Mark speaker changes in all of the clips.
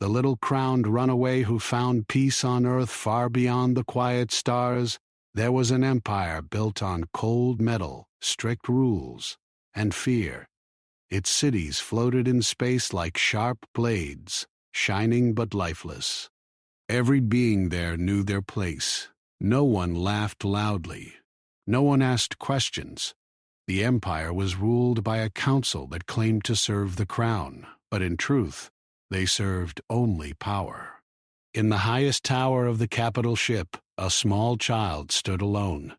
Speaker 1: the little crowned runaway who found peace on earth far beyond the quiet stars. There was an empire built on cold metal, strict rules, and fear. Its cities floated in space like sharp blades, shining but lifeless. Every being there knew their place. No one laughed loudly. No one asked questions. The empire was ruled by a council that claimed to serve the crown, but in truth, they served only power. In the highest tower of the capital ship, a small child stood alone.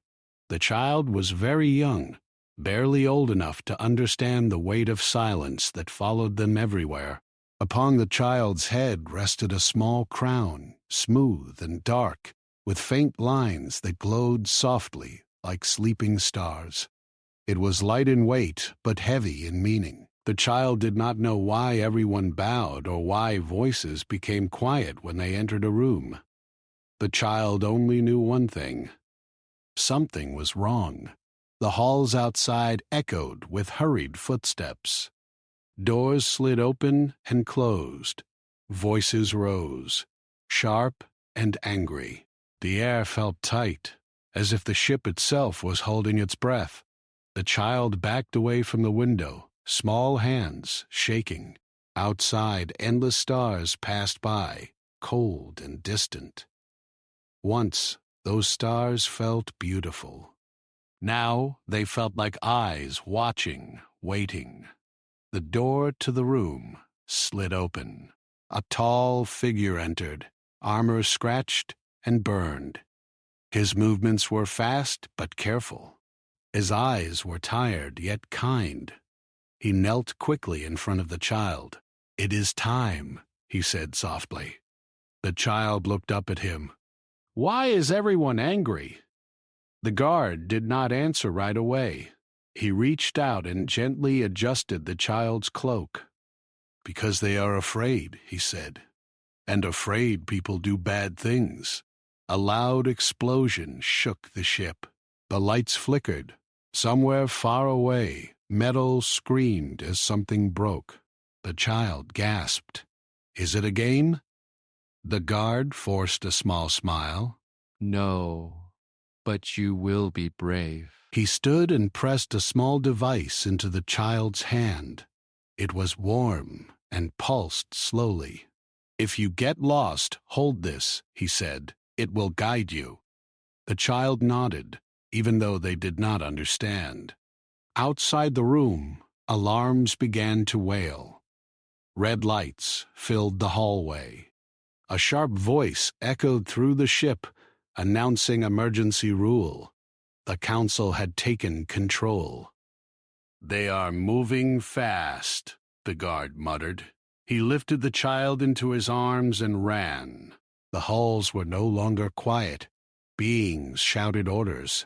Speaker 1: The child was very young, barely old enough to understand the weight of silence that followed them everywhere. Upon the child's head rested a small crown, smooth and dark, with faint lines that glowed softly like sleeping stars. It was light in weight, but heavy in meaning. The child did not know why everyone bowed or why voices became quiet when they entered a room. The child only knew one thing. Something was wrong. The halls outside echoed with hurried footsteps. Doors slid open and closed. Voices rose, sharp and angry. The air felt tight, as if the ship itself was holding its breath. The child backed away from the window, small hands shaking. Outside, endless stars passed by, cold and distant. Once, those stars felt beautiful. Now, they felt like eyes watching, waiting. The door to the room slid open. A tall figure entered, armor scratched and burned. His movements were fast but careful. His eyes were tired yet kind. He knelt quickly in front of the child. "It is time," he said softly. The child looked up at him. "Why is everyone angry?" The guard did not answer right away. He reached out and gently adjusted the child's cloak. "Because they are afraid," he said. "And afraid people do bad things." A loud explosion shook the ship. The lights flickered. Somewhere far away, metal screamed as something broke. The child gasped. "Is it a game?" The guard forced a small smile.
Speaker 2: "No, but you will be brave."
Speaker 1: He stood and pressed a small device into the child's hand. It was warm and pulsed slowly. "If you get lost, hold this," he said. "It will guide you." The child nodded, even though they did not understand. Outside the room, alarms began to wail. Red lights filled the hallway. A sharp voice echoed through the ship, announcing emergency rule. The council had taken control. "They are moving fast," the guard muttered. He lifted the child into his arms and ran. The halls were no longer quiet. Beings shouted orders.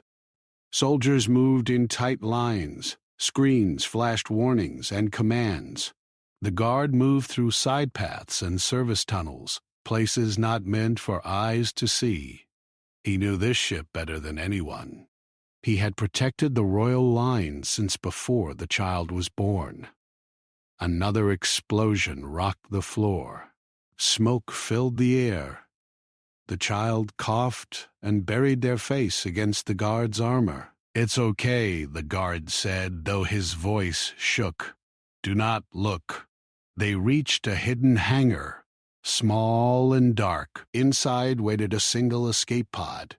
Speaker 1: Soldiers moved in tight lines. Screens flashed warnings and commands. The guard moved through side paths and service tunnels, places not meant for eyes to see. He knew this ship better than anyone. He had protected the royal line since before the child was born. Another explosion rocked the floor. Smoke filled the air. The child coughed and buried their face against the guard's armor. "It's okay," the guard said, though his voice shook. "Do not look." They reached a hidden hangar, small and dark. Inside waited a single escape pod.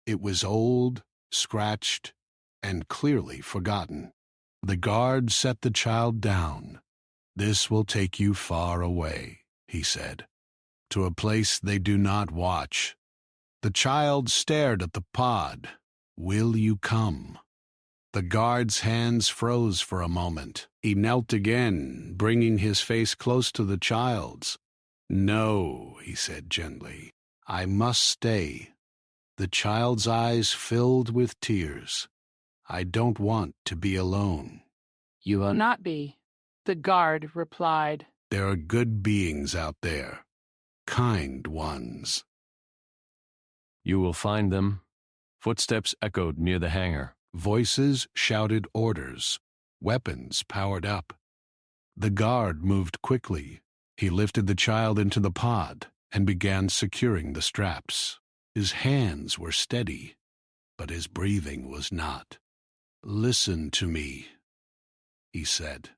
Speaker 1: It was old, scratched, and clearly forgotten. The guard set the child down. "This will take you far away," he said, "to a place they do not watch." The child stared at the pod. "Will you come?" The guard's hands froze for a moment. He knelt again, bringing his face close to the child's. "No," he said gently. "I must stay." The child's eyes filled with tears. "I don't want to be alone."
Speaker 3: "You will not be," the guard replied.
Speaker 1: "There are good beings out there. Kind ones."
Speaker 2: "You will find them." Footsteps echoed near the hangar.
Speaker 1: Voices shouted orders. Weapons powered up. The guard moved quickly. He lifted the child into the pod and began securing the straps. His hands were steady, but his breathing was not. "Listen to me," he said.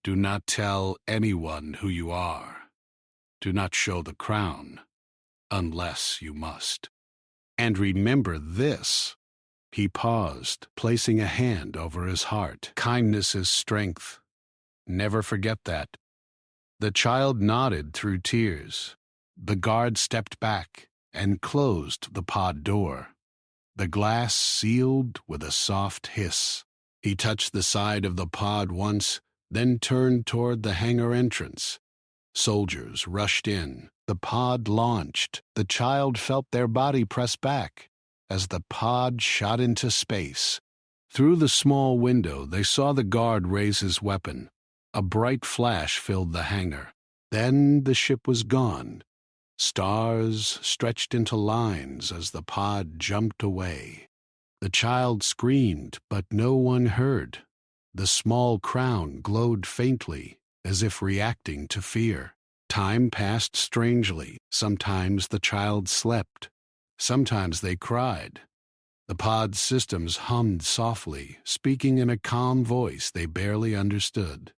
Speaker 1: "Do not tell anyone who you are. Do not show the crown, unless you must. And remember this." He paused, placing a hand over his heart. "Kindness is strength. Never forget that." The child nodded through tears. The guard stepped back and closed the pod door. The glass sealed with a soft hiss. He touched the side of the pod once, then turned toward the hangar entrance. Soldiers rushed in. The pod launched. The child felt their body press back as the pod shot into space. Through the small window, they saw the guard raise his weapon. A bright flash filled the hangar. Then the ship was gone. Stars stretched into lines as the pod jumped away. The child screamed, but no one heard. The small crown glowed faintly, as if reacting to fear. Time passed strangely. Sometimes the child slept. Sometimes they cried. The pod's systems hummed softly, speaking in a calm voice they barely understood.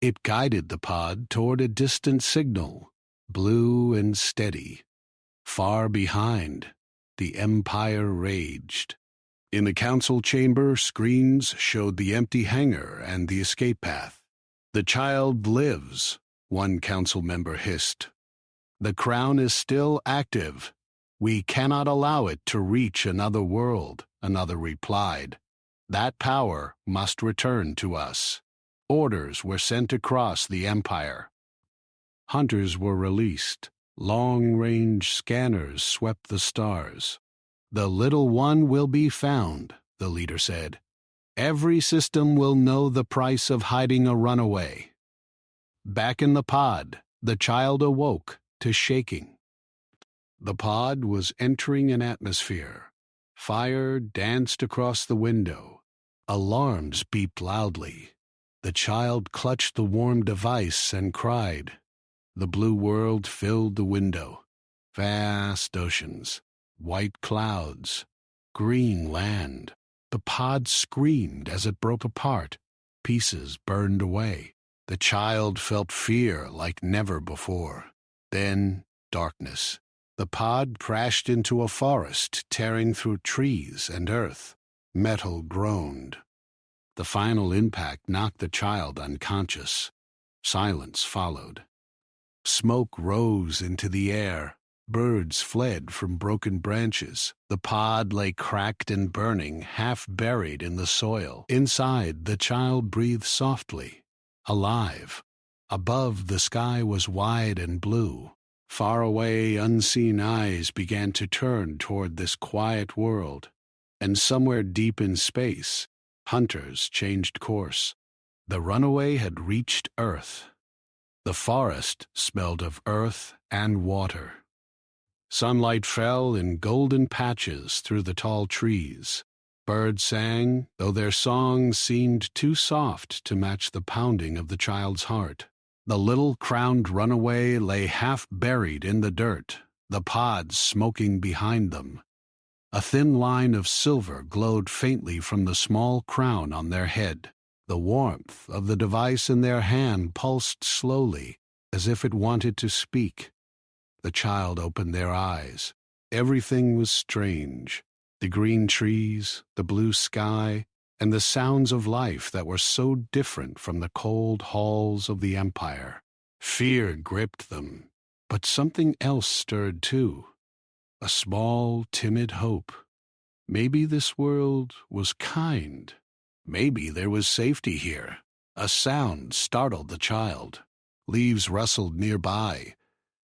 Speaker 1: It guided the pod toward a distant signal, blue and steady. Far behind, the Empire raged. In the council chamber, screens showed the empty hangar and the escape path. "The child lives," one council member hissed. "The crown is still active. We cannot allow it to reach another world," another replied. "That power must return to us." Orders were sent across the Empire. Hunters were released. Long-range scanners swept the stars. "The little one will be found," the leader said. "Every system will know the price of hiding a runaway." Back in the pod, the child awoke to shaking. The pod was entering an atmosphere. Fire danced across the window. Alarms beeped loudly. The child clutched the warm device and cried. The blue world filled the window. Vast oceans, white clouds, green land. The pod screamed as it broke apart. Pieces burned away. The child felt fear like never before. Then darkness. The pod crashed into a forest, tearing through trees and earth. Metal groaned. The final impact knocked the child unconscious. Silence followed. Smoke rose into the air. Birds fled from broken branches. The pod lay cracked and burning, half buried in the soil. Inside, the child breathed softly, alive. Above, the sky was wide and blue. Far away, unseen eyes began to turn toward this quiet world. And somewhere deep in space, hunters changed course. The runaway had reached Earth. The forest smelled of earth and water. Sunlight fell in golden patches through the tall trees. Birds sang, though their songs seemed too soft to match the pounding of the child's heart. The little crowned runaway lay half buried in the dirt, the pods smoking behind them. A thin line of silver glowed faintly from the small crown on their head. The warmth of the device in their hand pulsed slowly, as if it wanted to speak. The child opened their eyes. Everything was strange. The green trees, the blue sky, and the sounds of life that were so different from the cold halls of the Empire. Fear gripped them, but something else stirred too. A small, timid hope. Maybe this world was kind. Maybe there was safety here. A sound startled the child. Leaves rustled nearby.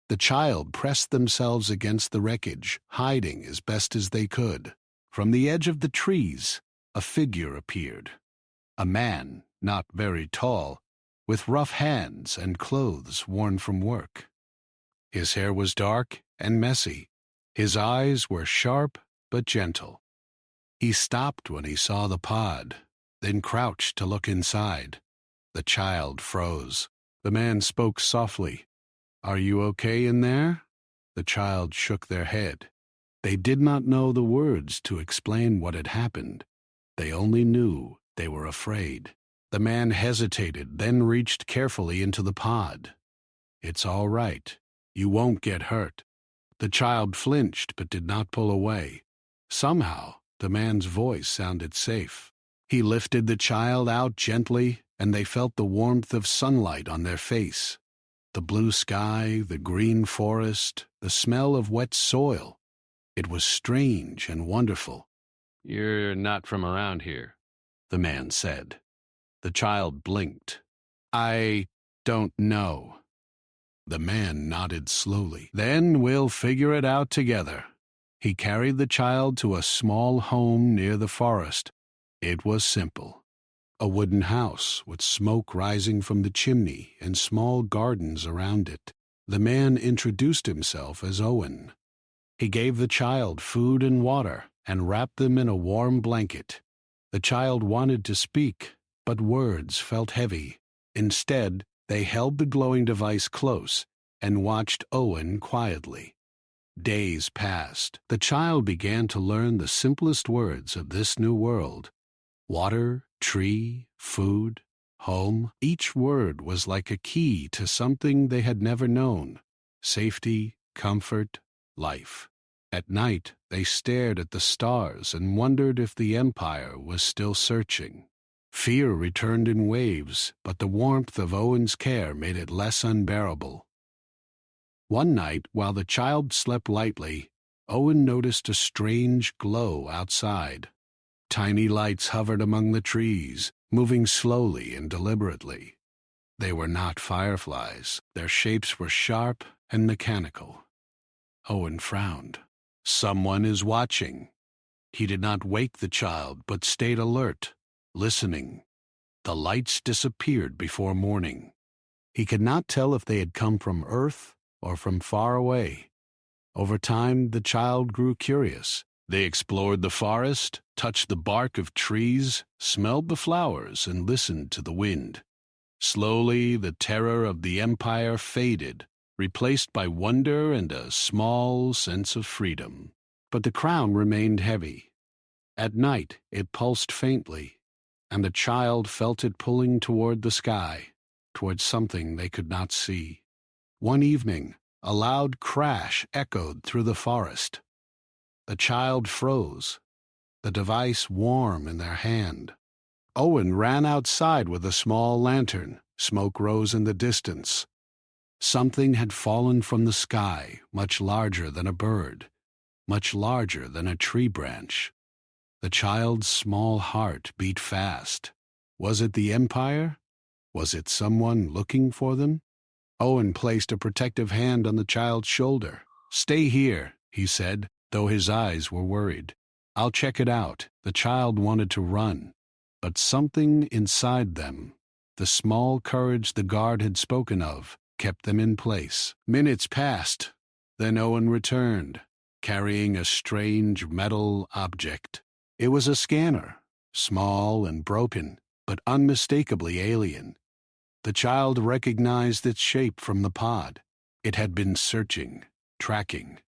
Speaker 1: The child pressed themselves against the wreckage, hiding as best as they could. From the edge of the trees, a figure appeared. A man, not very tall, with rough hands and clothes worn from work. His hair was dark and messy. His eyes were sharp but gentle. He stopped when he saw the pod, then crouched to look inside. The child froze. The man spoke softly. Are you okay in there? The child shook their head. They did not know the words to explain what had happened. They only knew they were afraid. The man hesitated, then reached carefully into the pod. It's all right. You won't get hurt. The child flinched but did not pull away. Somehow, the man's voice sounded safe. He lifted the child out gently, and they felt the warmth of sunlight on their face. The blue sky, the green forest, the smell of wet soil. It was strange and wonderful.
Speaker 2: You're not from around here,
Speaker 1: the man said. The child blinked. I don't know. The man nodded slowly. Then we'll figure it out together. He carried the child to a small home near the forest. It was simple. A wooden house with smoke rising from the chimney and small gardens around it. The man introduced himself as Owen. He gave the child food and water and wrapped them in a warm blanket. The child wanted to speak, but words felt heavy. Instead, they held the glowing device close and watched Owen quietly. Days passed. The child began to learn the simplest words of this new world. Water, tree, food, home. Each word was like a key to something they had never known. Safety, comfort, life. At night, they stared at the stars and wondered if the Empire was still searching. Fear returned in waves, but the warmth of Owen's care made it less unbearable. One night, while the child slept lightly, Owen noticed a strange glow outside. Tiny lights hovered among the trees, moving slowly and deliberately. They were not fireflies. Their shapes were sharp and mechanical. Owen frowned. Someone is watching. He did not wake the child, but stayed alert, listening. The lights disappeared before morning. He could not tell if they had come from Earth or from far away. Over time, the child grew curious. They explored the forest, touched the bark of trees, smelled the flowers, and listened to the wind. Slowly, the terror of the Empire faded, replaced by wonder and a small sense of freedom. But the crown remained heavy. At night, it pulsed faintly, and the child felt it pulling toward the sky, toward something they could not see. One evening, a loud crash echoed through the forest. The child froze, the device warm in their hand. Owen ran outside with a small lantern. Smoke rose in the distance. Something had fallen from the sky, much larger than a bird, much larger than a tree branch. The child's small heart beat fast. Was it the Empire? Was it someone looking for them? Owen placed a protective hand on the child's shoulder. "Stay here," he said, though his eyes were worried. "I'll check it out." The child wanted to run, but something inside them, the small courage the guard had spoken of, kept them in place. Minutes passed. Then Owen returned, carrying a strange metal object. It was a scanner, small and broken, but unmistakably alien. The child recognized its shape from the pod. It had been searching, tracking.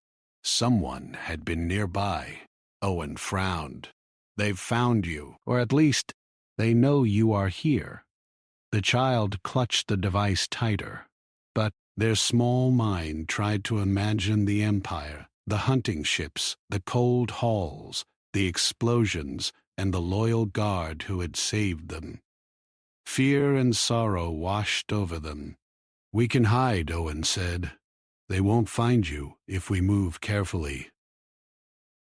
Speaker 1: Someone had been nearby. Owen frowned. "They've found you, or at least, they know you are here." The child clutched the device tighter, but their small mind tried to imagine the Empire, the hunting ships, the cold halls, the explosions, and the loyal guard who had saved them. Fear and sorrow washed over them. "We can hide," Owen said. "They won't find you if we move carefully."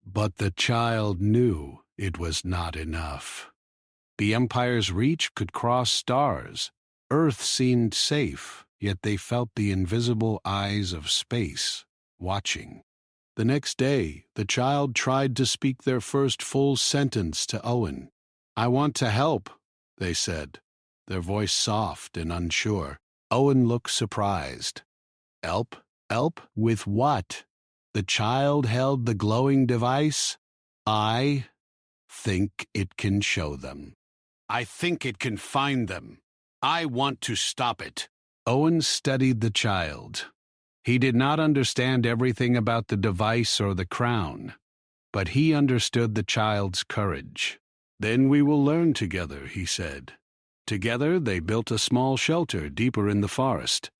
Speaker 1: But the child knew it was not enough. The Empire's reach could cross stars. Earth seemed safe, yet they felt the invisible eyes of space watching. The next day, the child tried to speak their first full sentence to Owen. "I want to help," they said, their voice soft and unsure. Owen looked surprised. "Help? Help? With what?" The child held the glowing device. "I think it can show them. I think it can find them. I want to stop it." Owen studied the child. He did not understand everything about the device or the crown, but he understood the child's courage. "Then we will learn together," he said. Together they built a small shelter deeper in the forest.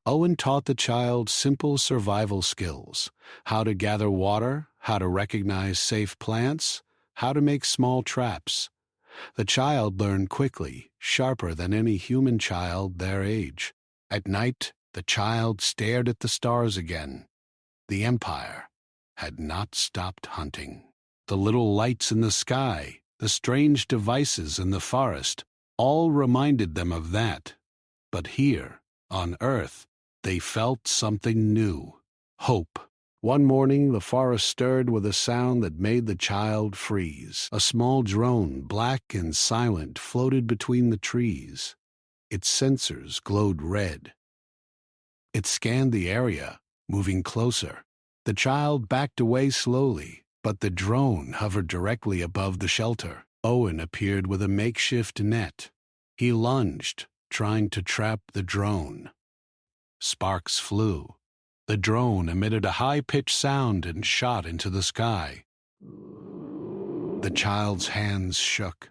Speaker 1: Owen taught the child simple survival skills: how to gather water, how to recognize safe plants, how to make small traps. The child learned quickly, sharper than any human child their age. At night, the child stared at the stars again. The Empire had not stopped hunting. The little lights in the sky, the strange devices in the forest, all reminded them of that. But here, on Earth, they felt something new: hope. One morning, the forest stirred with a sound that made the child freeze. A small drone, black and silent, floated between the trees. Its sensors glowed red. It scanned the area, moving closer. The child backed away slowly, but the drone hovered directly above the shelter. Owen appeared with a makeshift net. He lunged, trying to trap the drone. Sparks flew. The drone emitted a high-pitched sound and shot into the sky. The child's hands shook.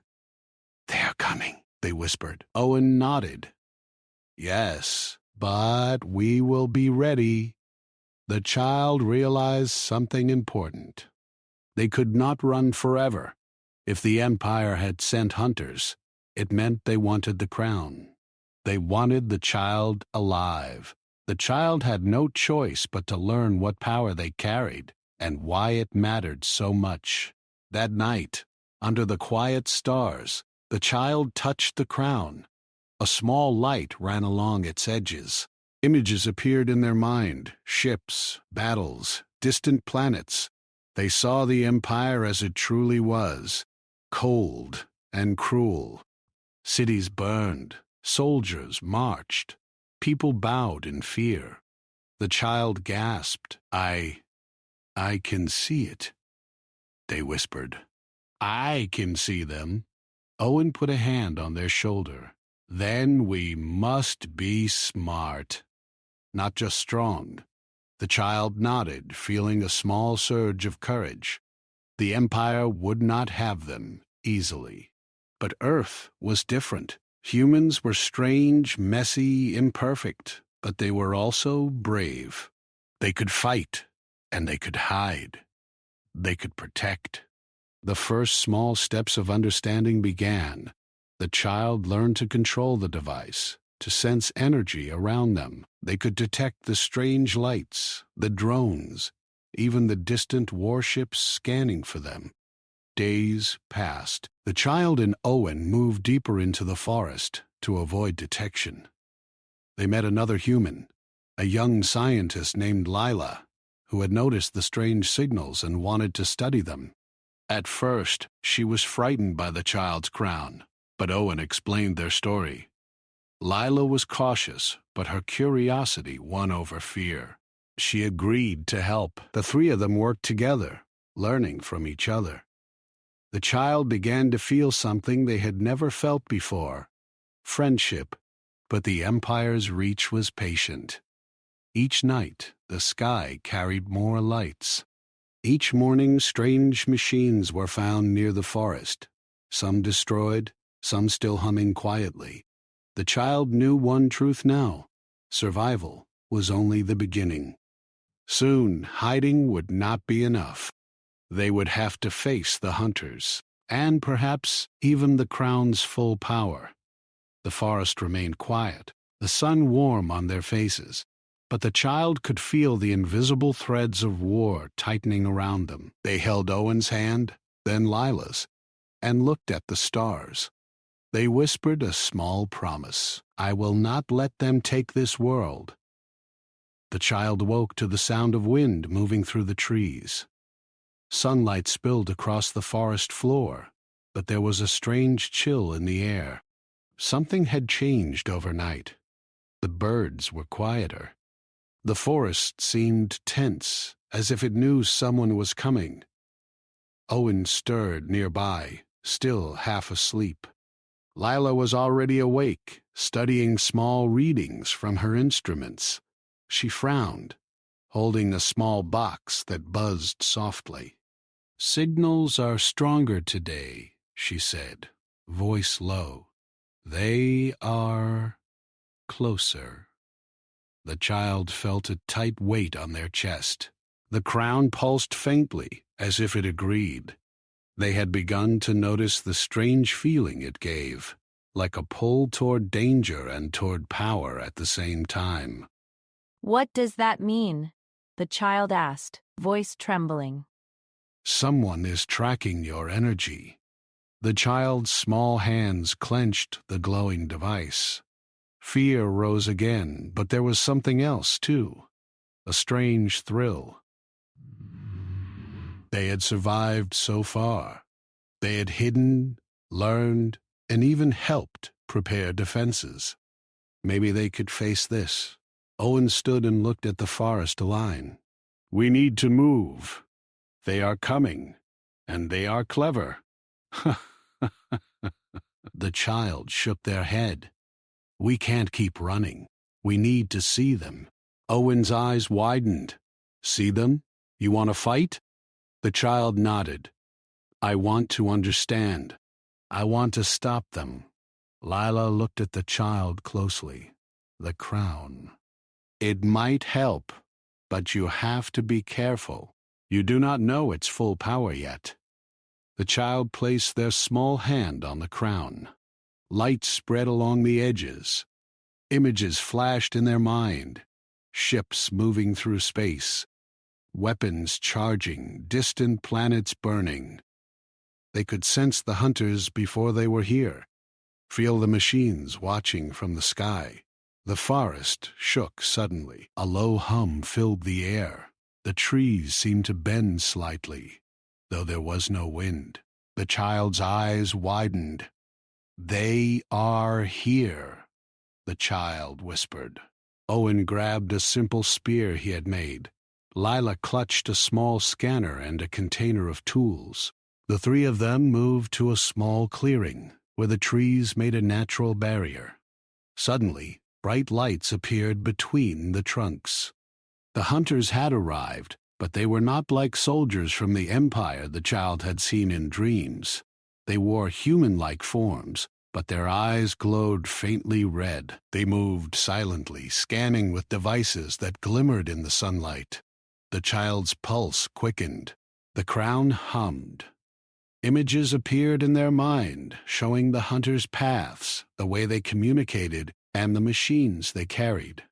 Speaker 1: "They are coming," they whispered. Owen nodded. "Yes, but we will be ready." The child realized something important. They could not run forever. If the Empire had sent hunters, it meant they wanted the crown. They wanted the child alive. The child had no choice but to learn what power they carried and why it mattered so much. That night, under the quiet stars, the child touched the crown. A small light ran along its edges. Images appeared in their mind: ships, battles, distant planets. They saw the Empire as it truly was: cold and cruel. Cities burned, soldiers marched, people bowed in fear. The child gasped. I can see it," they whispered. "I can see them." Owen put a hand on their shoulder. "Then we must be smart, not just strong." The child nodded, feeling a small surge of courage. The Empire would not have them easily. But Earth was different. Humans were strange, messy, imperfect, but they were also brave. They could fight, and they could hide. They could protect. The first small steps of understanding began. The child learned to control the device, to sense energy around them. They could detect the strange lights, the drones, even the distant warships scanning for them. Days passed. The child and Owen moved deeper into the forest to avoid detection. They met another human, a young scientist named Lila, who had noticed the strange signals and wanted to study them. At first, she was frightened by the child's crown, but Owen explained their story. Lila was cautious, but her curiosity won over fear. She agreed to help. The three of them worked together, learning from each other. The child began to feel something they had never felt before: friendship. But the Empire's reach was patient. Each night, the sky carried more lights. Each morning, strange machines were found near the forest, some destroyed, some still humming quietly. The child knew one truth now: survival was only the beginning. Soon, hiding would not be enough. They would have to face the hunters, and perhaps even the crown's full power. The forest remained quiet, the sun warm on their faces, but the child could feel the invisible threads of war tightening around them. They held Owen's hand, then Lila's, and looked at the stars. They whispered a small promise: "I will not let them take this world." The child woke to the sound of wind moving through the trees. Sunlight spilled across the forest floor, but there was a strange chill in the air. Something had changed overnight. The birds were quieter. The forest seemed tense, as if it knew someone was coming. Owen stirred nearby, still half asleep. Lila was already awake, studying small readings from her instruments. She frowned, holding a small box that buzzed softly. "Signals are stronger today," she said, voice low. "They are closer." The child felt a tight weight on their chest. The crown pulsed faintly, as if it agreed. They had begun to notice the strange feeling it gave, like a pull toward danger and toward power at the same time.
Speaker 4: "What does that mean?" the child asked, voice trembling.
Speaker 1: "Someone is tracking your energy." The child's small hands clenched the glowing device. Fear rose again, but there was something else, too. A strange thrill. They had survived so far. They had hidden, learned, and even helped prepare defenses. Maybe they could face this. Owen stood and looked at the forest line. "We need to move. They are coming, and they are clever." The child shook their head. "We can't keep running. We need to see them." Owen's eyes widened. "See them? You want to fight?" The child nodded. "I want to understand. I want to stop them." Lila looked at the child closely. The crown. "It might help, but you have to be careful. You do not know its full power yet." The child placed their small hand on the crown. Light spread along the edges. Images flashed in their mind. Ships moving through space. Weapons charging, distant planets burning. They could sense the hunters before they were here, feel the machines watching from the sky. The forest shook suddenly. A low hum filled the air. The trees seemed to bend slightly, though there was no wind. The child's eyes widened. "They are here," the child whispered. Owen grabbed a simple spear he had made. Lila clutched a small scanner and a container of tools. The three of them moved to a small clearing, where the trees made a natural barrier. Suddenly, bright lights appeared between the trunks. The hunters had arrived, but they were not like soldiers from the Empire the child had seen in dreams. They wore human-like forms, but their eyes glowed faintly red. They moved silently, scanning with devices that glimmered in the sunlight. The child's pulse quickened. The crown hummed. Images appeared in their mind, showing the hunters' paths, the way they communicated, and the machines they carried.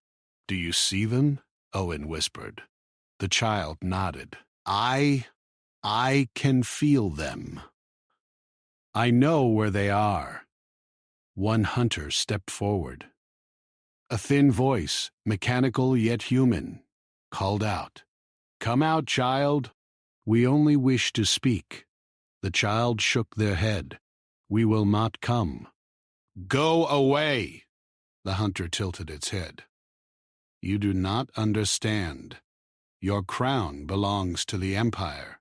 Speaker 1: "Do you see them?" Owen whispered. The child nodded. I can feel them. I know where they are." One hunter stepped forward. A thin voice, mechanical yet human, called out, "Come out, child. We only wish to speak." The child shook their head. "We will not come." "Go away!" The hunter tilted its head. "You do not understand. Your crown belongs to the Empire.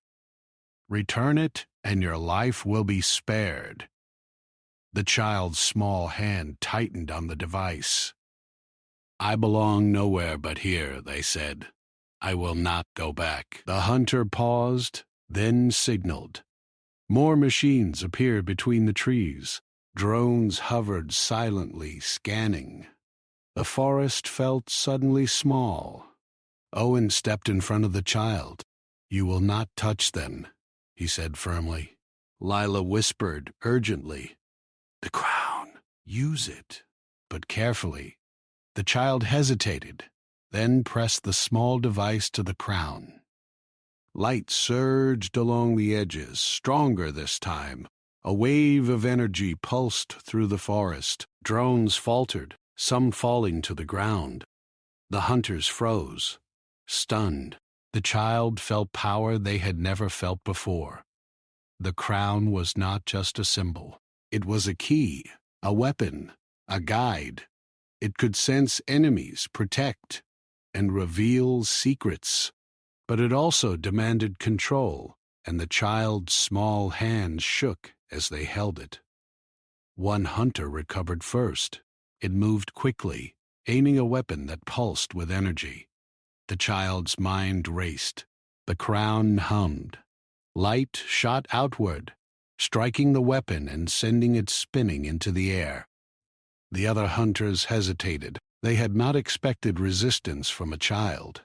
Speaker 1: Return it, and your life will be spared." The child's small hand tightened on the device. "I belong nowhere but here," they said. "I will not go back." The hunter paused, then signaled. More machines appeared between the trees. Drones hovered silently, scanning. The forest felt suddenly small. Owen stepped in front of the child. "You will not touch them," he said firmly. Lila whispered urgently, "The crown, use it, but carefully." The child hesitated, then pressed the small device to the crown. Light surged along the edges, stronger this time. A wave of energy pulsed through the forest. Drones faltered, some falling to the ground. The hunters froze, stunned. The child felt power they had never felt before. The crown was not just a symbol. It was a key, a weapon, a guide. It could sense enemies, protect, and reveal secrets. But it also demanded control, and the child's small hands shook as they held it. One hunter recovered first. It moved quickly, aiming a weapon that pulsed with energy. The child's mind raced. The crown hummed. Light shot outward, striking the weapon and sending it spinning into the air. The other hunters hesitated. They had not expected resistance from a child.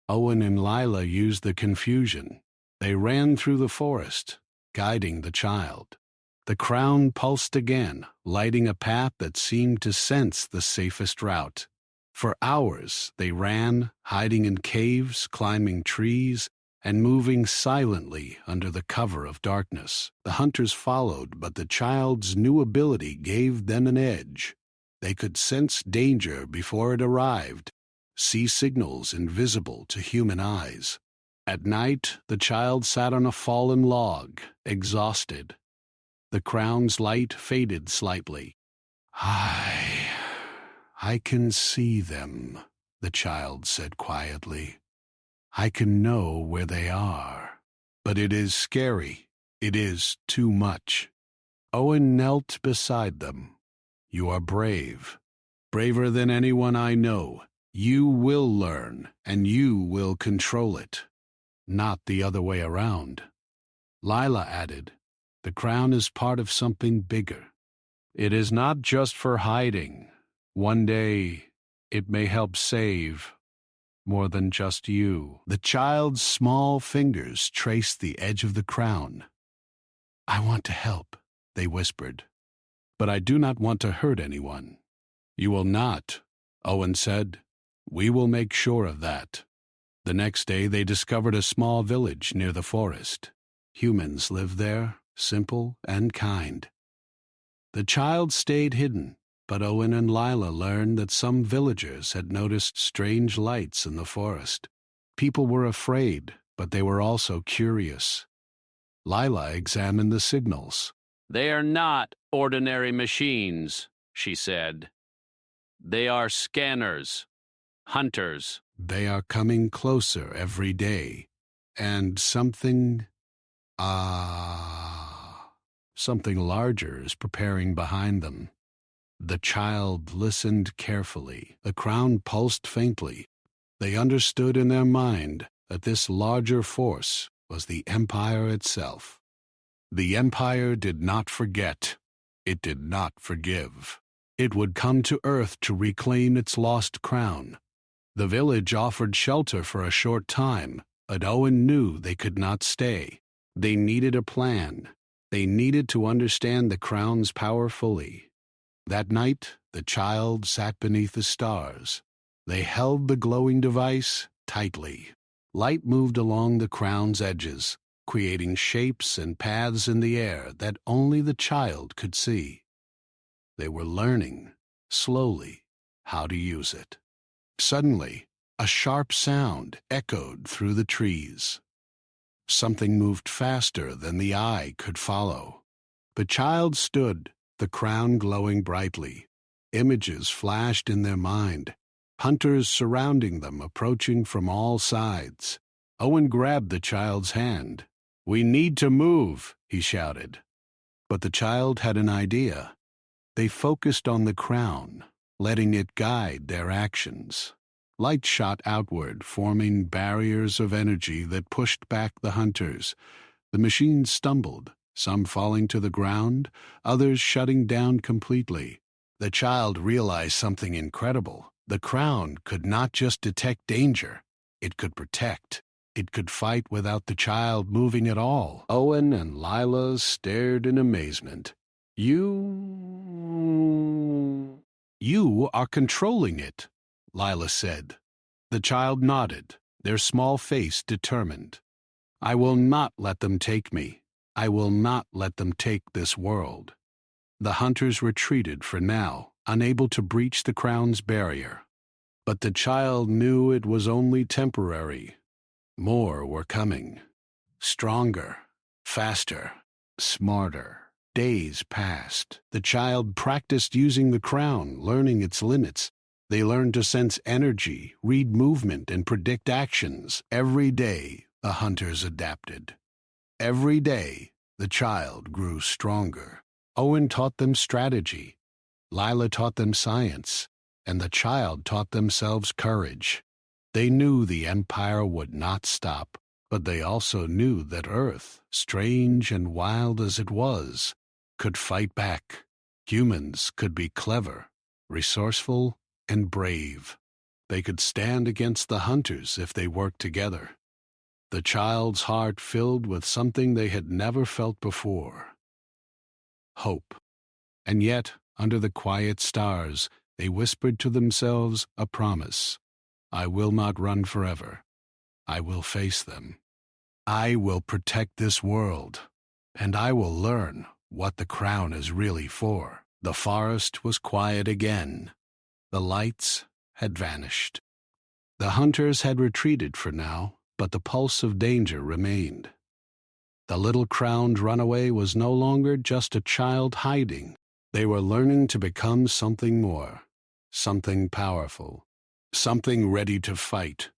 Speaker 1: Owen and Lila used the confusion. They ran through the forest, guiding the child. The crown pulsed again, lighting a path that seemed to sense the safest route. For hours they ran, hiding in caves, climbing trees, and moving silently under the cover of darkness. The hunters followed, but the child's new ability gave them an edge. They could sense danger before it arrived, see signals invisible to human eyes. At night, the child sat on a fallen log, exhausted. The crown's light faded slightly. I can see them, the child said quietly. I can know where they are. But it is scary. It is too much. Owen knelt beside them. You are brave. Braver than anyone I know. You will learn, and you will control it. Not the other way around. Lila added, the crown is part of something bigger. It is not just for hiding. One day, it may help save more than just you. The child's small fingers traced the edge of the crown. I want to help, they whispered, but I do not want to hurt anyone. You will not, Owen said. We will make sure of that. The next day they discovered a small village near the forest. Humans lived there, simple and kind. The child stayed hidden, but Owen and Lila learned that some villagers had noticed strange lights in the forest. People were afraid, but they were also curious. Lila examined the signals.
Speaker 2: They are not ordinary machines, she said. They are scanners, hunters.
Speaker 1: They are coming closer every day, and something larger is preparing behind them. The child listened carefully. The crown pulsed faintly. They understood in their mind that this larger force was the Empire itself. The Empire did not forget. It did not forgive. It would come to Earth to reclaim its lost crown. The village offered shelter for a short time, but Owen knew they could not stay. They needed a plan. They needed to understand the crown's power fully. That night, the child sat beneath the stars. They held the glowing device tightly. Light moved along the crown's edges, creating shapes and paths in the air that only the child could see. They were learning, slowly, how to use it. Suddenly, a sharp sound echoed through the trees. Something moved faster than the eye could follow. The child stood, the crown glowing brightly. Images flashed in their mind, hunters surrounding them, approaching from all sides. Owen grabbed the child's hand. We need to move, he shouted. But the child had an idea. They focused on the crown, letting it guide their actions. Light shot outward, forming barriers of energy that pushed back the hunters. The machines stumbled, some falling to the ground, others shutting down completely. The child realized something incredible. The crown could not just detect danger, it could protect. It could fight without the child moving at all. Owen and Lila stared in amazement. You are controlling it, Lila said. The child nodded, their small face determined. I will not let them take me. I will not let them take this world. The hunters retreated for now, unable to breach the crown's barrier. But the child knew it was only temporary. More were coming. Stronger, faster, smarter. Days passed. The child practiced using the crown, learning its limits. They learned to sense energy, read movement, and predict actions. Every day, the hunters adapted. Every day, the child grew stronger. Owen taught them strategy. Lila taught them science, and the child taught themselves courage. They knew the Empire would not stop, but they also knew that Earth, strange and wild as it was, could fight back. Humans could be clever, resourceful, and brave. They could stand against the hunters if they worked together. The child's heart filled with something they had never felt before: hope. And yet, under the quiet stars, they whispered to themselves a promise: I will not run forever. I will face them. I will protect this world, and I will learn what the crown is really for. The forest was quiet again. The lights had vanished. The hunters had retreated for now, but the pulse of danger remained. The little crowned runaway was no longer just a child hiding. They were learning to become something more, something powerful, something ready to fight.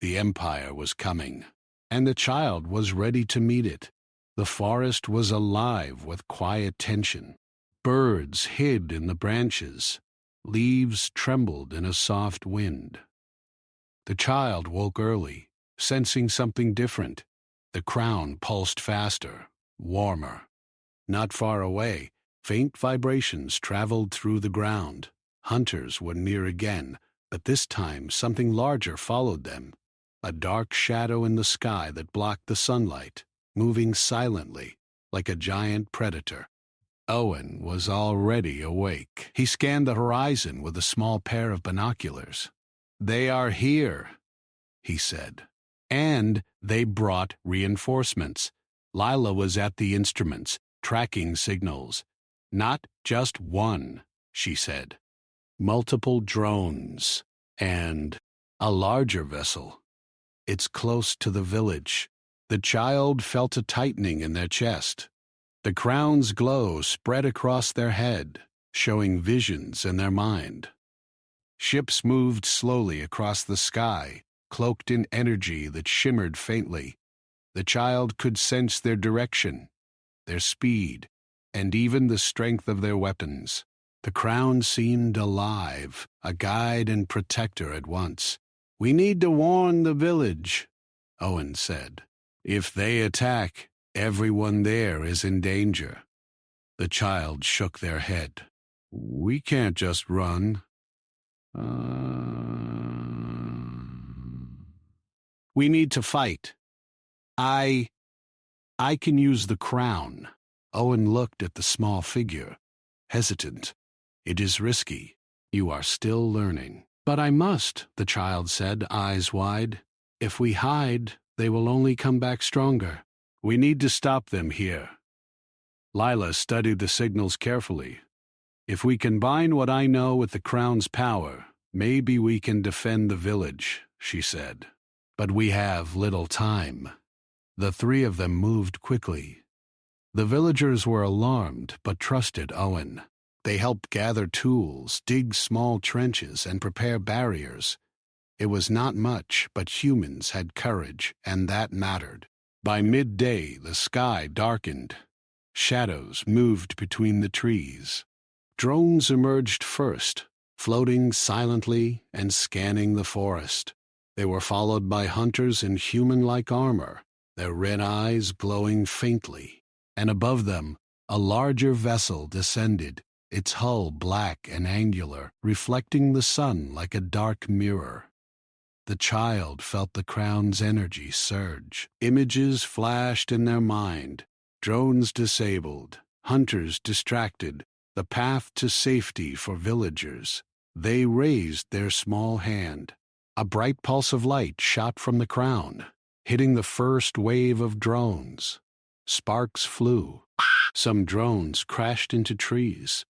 Speaker 1: The Empire was coming, and the child was ready to meet it. The forest was alive with quiet tension. Birds hid in the branches. Leaves trembled in a soft wind. The child woke early, sensing something different. The crown pulsed faster, warmer. Not far away, faint vibrations traveled through the ground. Hunters were near again, but this time something larger followed them. A dark shadow in the sky that blocked the sunlight, moving silently, like a giant predator. Owen was already awake. He scanned the horizon with a small pair of binoculars. They are here, he said. And they brought reinforcements. Lila was at the instruments, tracking signals. Not just one, she said. Multiple drones, and a larger vessel. It's close to the village. The child felt a tightening in their chest. The crown's glow spread across their head, showing visions in their mind. Ships moved slowly across the sky, cloaked in energy that shimmered faintly. The child could sense their direction, their speed, and even the strength of their weapons. The crown seemed alive, a guide and protector at once. We need to warn the village, Owen said. If they attack, everyone there is in danger. The child shook their head. We can't just run. We need to fight. I can use the crown. Owen looked at the small figure, hesitant. It is risky. You are still learning. But I must, the child said, eyes wide. If we hide, they will only come back stronger. We need to stop them here. Lila studied the signals carefully. If we combine what I know with the crown's power, maybe we can defend the village, she said. But we have little time. The three of them moved quickly. The villagers were alarmed, but trusted Owen. They helped gather tools, dig small trenches, and prepare barriers. It was not much, but humans had courage, and that mattered. By midday, the sky darkened. Shadows moved between the trees. Drones emerged first, floating silently and scanning the forest. They were followed by hunters in human-like armor, their red eyes glowing faintly. And above them, a larger vessel descended, its hull black and angular, reflecting the sun like a dark mirror. The child felt the crown's energy surge. Images flashed in their mind. Drones disabled, hunters distracted, the path to safety for villagers. They raised their small hand. A bright pulse of light shot from the crown, hitting the first wave of drones. Sparks flew. Some drones crashed into trees.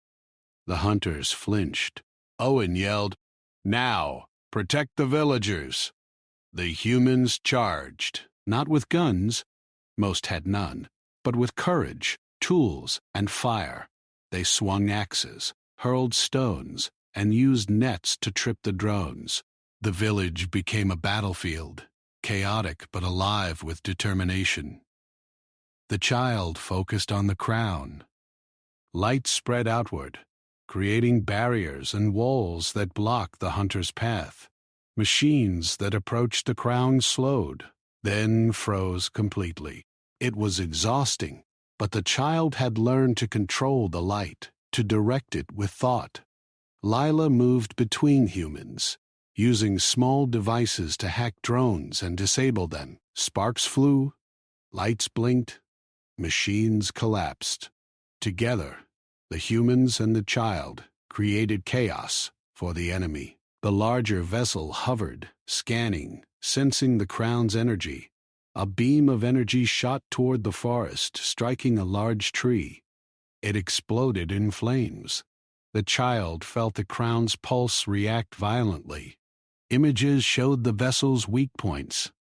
Speaker 1: The hunters flinched. Owen yelled, "Now, protect the villagers!" The humans charged, not with guns, most had none, but with courage, tools, and fire. They swung axes, hurled stones, and used nets to trip the drones. The village became a battlefield, chaotic but alive with determination. The child focused on the crown. Light spread outward. creating barriers and walls that blocked the hunter's path. Machines that approached the crown slowed, then froze completely. It was exhausting, but the child had learned to control the light, to direct it with thought. Lila moved between humans, using small devices to hack drones and disable them. Sparks flew, lights blinked, machines collapsed. Together, the humans and the child created chaos for the enemy. The larger vessel hovered, scanning, sensing the crown's energy. A beam of energy shot toward the forest, striking a large tree. It exploded in flames. The child felt the crown's pulse react violently. Images showed the vessel's weak points.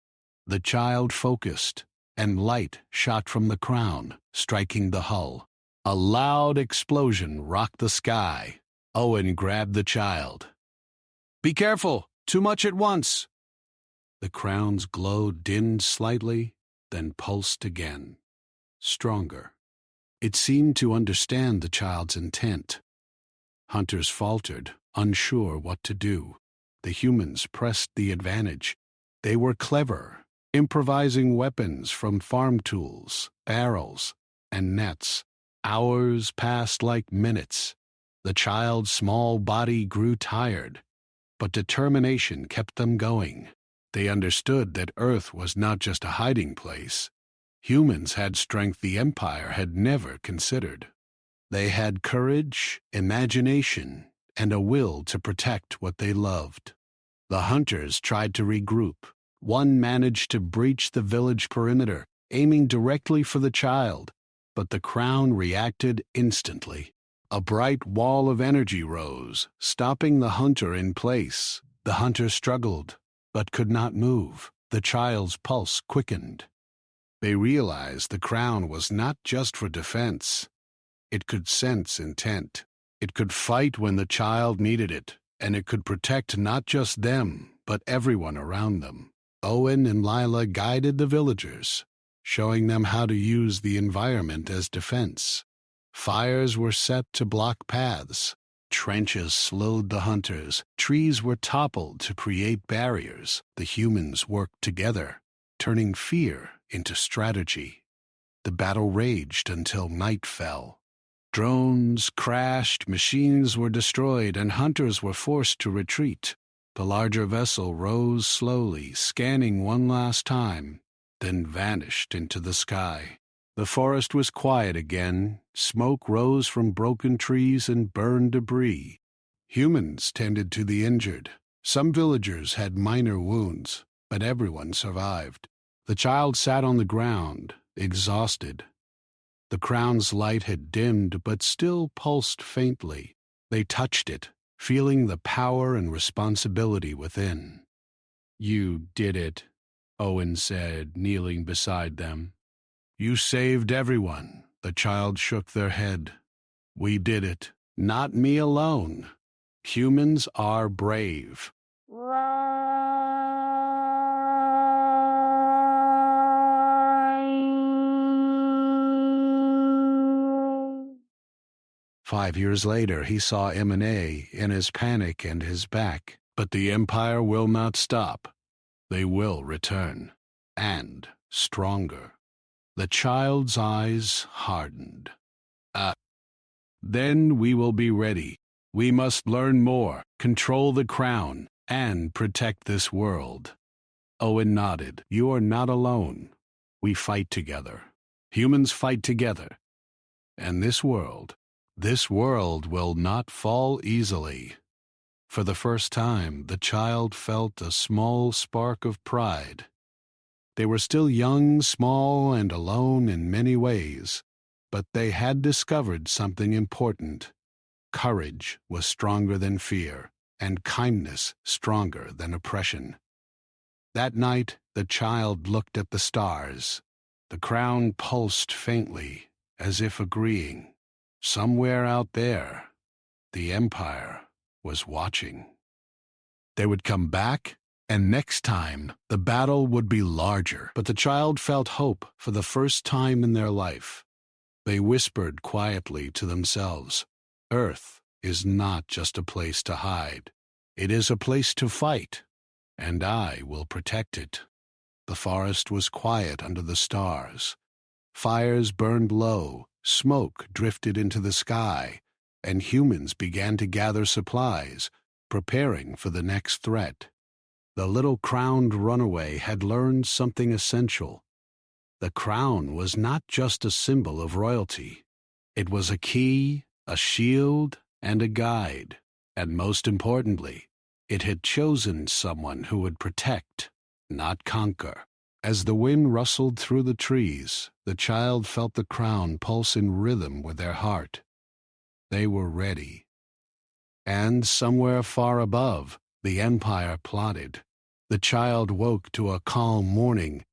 Speaker 1: The child focused, and light shot from the crown, striking the hull. A loud explosion rocked the sky. Owen grabbed the child. "Be careful! Too much at once!" The crown's glow dimmed slightly, then pulsed again. Stronger. It seemed to understand the child's intent. Hunters faltered, unsure what to do. The humans pressed the advantage. They were clever, improvising weapons from farm tools, barrels, and nets. Hours passed like minutes. The child's small body grew tired, but determination kept them going. They understood that Earth was not just a hiding place. Humans had strength the Empire had never considered. They had courage, imagination, and a will to protect what they loved. The hunters tried to regroup. One managed to breach the village perimeter, aiming directly for the child, but the crown reacted instantly. A bright wall of energy rose, stopping the hunter in place. The hunter struggled, but could not move. The child's pulse quickened. They realized the crown was not just for defense. It could sense intent. It could fight when the child needed it, and it could protect not just them, but everyone around them. Owen and Lila guided the villagers, showing them how to use the environment as defense. Fires were set to block paths. Trenches slowed the hunters. Trees were toppled to create barriers. The humans worked together, turning fear into strategy. The battle raged until night fell. Drones crashed, machines were destroyed, and hunters were forced to retreat. The larger vessel rose slowly, scanning one last time, then vanished into the sky. The forest was quiet again. Smoke rose from broken trees and burned debris. Humans tended to the injured. Some villagers had minor wounds, but everyone survived. The child sat on the ground, exhausted. The crown's light had dimmed but still pulsed faintly. They touched it, feeling the power and responsibility within. "You did it," Owen said, kneeling beside them. "You saved everyone." The child shook their head. "We did it. Not me alone. Humans are brave." 5 years later, he saw M&A in his panic and his back. But the Empire will not stop. They will return. And stronger. The child's eyes hardened. Then we will be ready. We must learn more, control the crown, and protect this world." Owen nodded. "You are not alone. We fight together. Humans fight together. And this world will not fall easily." For the first time, the child felt a small spark of pride. They were still young, small, and alone in many ways, but they had discovered something important. Courage was stronger than fear, and kindness stronger than oppression. That night, the child looked at the stars. The crown pulsed faintly, as if agreeing. Somewhere out there, the Empire was watching. They would come back, and next time the battle would be larger. But the child felt hope for the first time in their life. They whispered quietly to themselves, "Earth is not just a place to hide. It is a place to fight, and I will protect it." The forest was quiet under the stars. Fires burned low, smoke drifted into the sky, and humans began to gather supplies, preparing for the next threat. The little crowned runaway had learned something essential. The crown was not just a symbol of royalty. It was a key, a shield, and a guide. And most importantly, it had chosen someone who would protect, not conquer. As the wind rustled through the trees, the child felt the crown pulse in rhythm with their heart. They were ready. And somewhere far above, the Empire plotted. The child woke to a calm morning,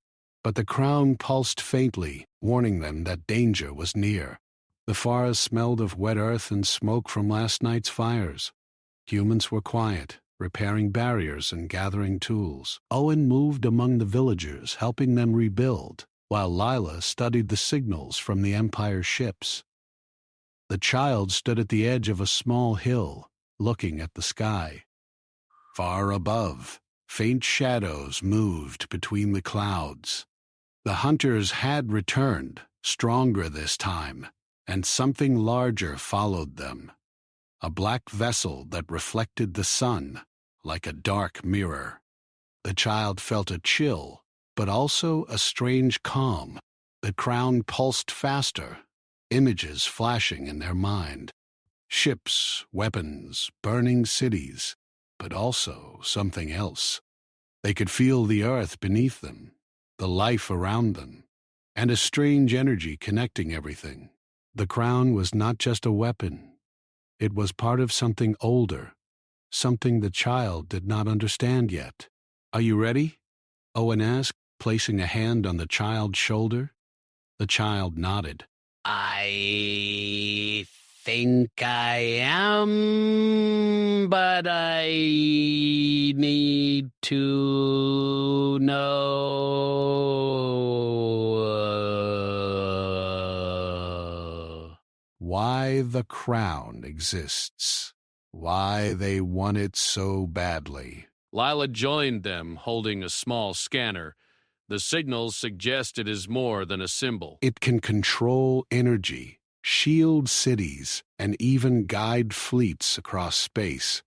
Speaker 1: but the crown pulsed faintly, warning them that danger was near. The forest smelled of wet earth and smoke from last night's fires. Humans were quiet, repairing barriers and gathering tools. Owen moved among the villagers, helping them rebuild, while Lila studied the signals from the Empire's ships. The child stood at the edge of a small hill, looking at the sky. Far above, faint shadows moved between the clouds. The hunters had returned, stronger this time, and something larger followed them. A black vessel that reflected the sun like a dark mirror. The child felt a chill, but also a strange calm. The crown pulsed faster, images flashing in their mind. Ships, weapons, burning cities, but also something else. They could feel the earth beneath them, the life around them, and a strange energy connecting everything. The crown was not just a weapon. It was part of something older, something the child did not understand yet. "Are you ready?" Owen asked, placing a hand on the child's shoulder. The child nodded. "I think I am, but I need to know why the crown exists, why they want it so badly."
Speaker 2: Lila joined them, holding a small scanner. The signals suggest it is more than a symbol.
Speaker 1: It can control energy, shield cities, and even guide fleets across space.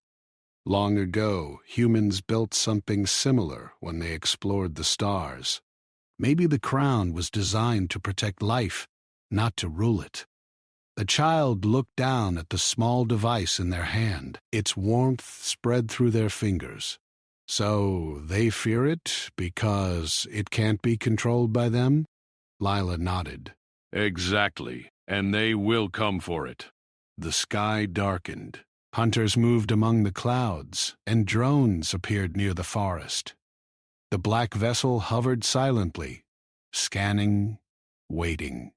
Speaker 1: Long ago, humans built something similar when they explored the stars. Maybe the crown was designed to protect life, not to rule it. The child looked down at the small device in their hand. Its warmth spread through their fingers. "So they fear it because it can't be controlled by them?" Lila nodded.
Speaker 2: "Exactly, and they will come for it."
Speaker 1: The sky darkened. Hunters moved among the clouds, and drones appeared near the forest. The black vessel hovered silently, scanning, waiting.